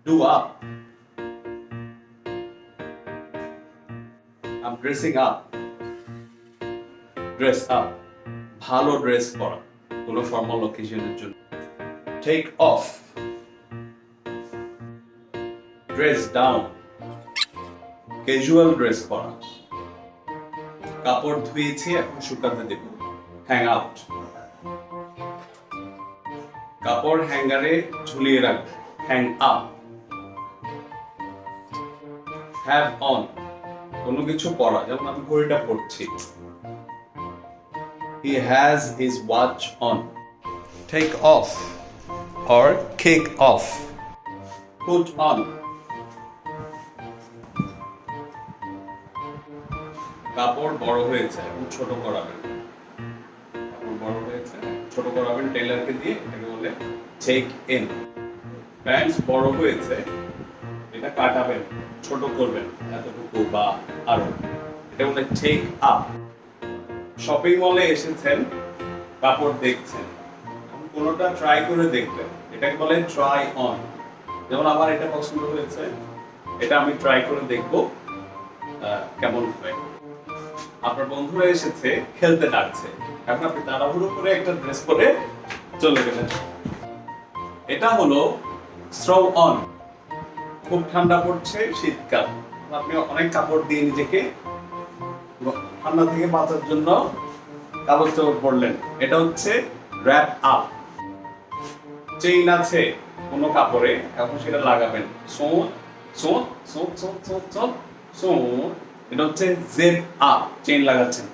Do up. I'm dressing up. Dress up. ভালো dress পরা কোনো ফর্মাল অকেশনের জন্য। Take off. Dress down. Casual dress পরা। কাপড় ধুয়েছি এখন শুকাতে দেব। Hang out. কাপড় হ্যাঙ্গারে ঝুলিয়ে রাখবো। Hang up. Have on. কোনো কিছু পরা, যেমন আমি ঘড়িটা পরছি। He has his watch on. Take off or kick off. Put on. কাপড় বড় হয়েছে এখন ছোট করাবেন। কাপড় বড় হয়েছে ছোট করাবেন টেইলারকে দিয়ে, এটাকে বলে চেক ইন। প্যান্টস বড় হয়েছে, এটা কাটাবেন, ছোট করবেন এতটুকু বা আরো, এটা বলে টেক আপ। শপিং মলে এসেছেন, কাপড় দেখছেন, কোনোটা ট্রাই করে দেখবেন, এটাকে বলে ট্রাই অন। যেমন আমার এটা পছন্দ হয়েছে, এটা আমি ট্রাই করে দেখব কেমন হয়। আপনার বন্ধুরা এসেছে, খেলতে ডাকছে, এখন আপনি তাড়াহুড়ো করে একটা ড্রেস পরে চলে গেলেন। এটা হলো থ্রো অন। খুব ঠান্ডা পড়ছে, শীতকাল, আপনি অনেক কাপড় দিয়ে নিজেকে ঠান্ডা থেকে বাঁচার জন্য কাপড় চোপড় পরলেন, এটা হচ্ছে র‍্যাপ আপ। চেইন আছে কোনো কাপড়ে, এখন সেটা লাগাবেন। So so so so so so so, এটা হচ্ছে জিপ আপ, চেইন লাগাচ্ছেন।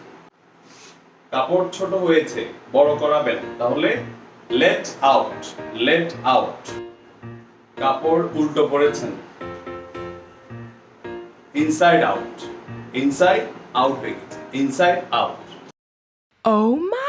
কাপড় ছোট হয়েছে, বড় করাবেন, তাহলে লেট আউট, লেট আউট। কাপড় উল্টো পড়েছেন, ইনসাইড আউট, ইনসাইড আউট হয়ে গেছে, ইনসাইড আউট। Oh my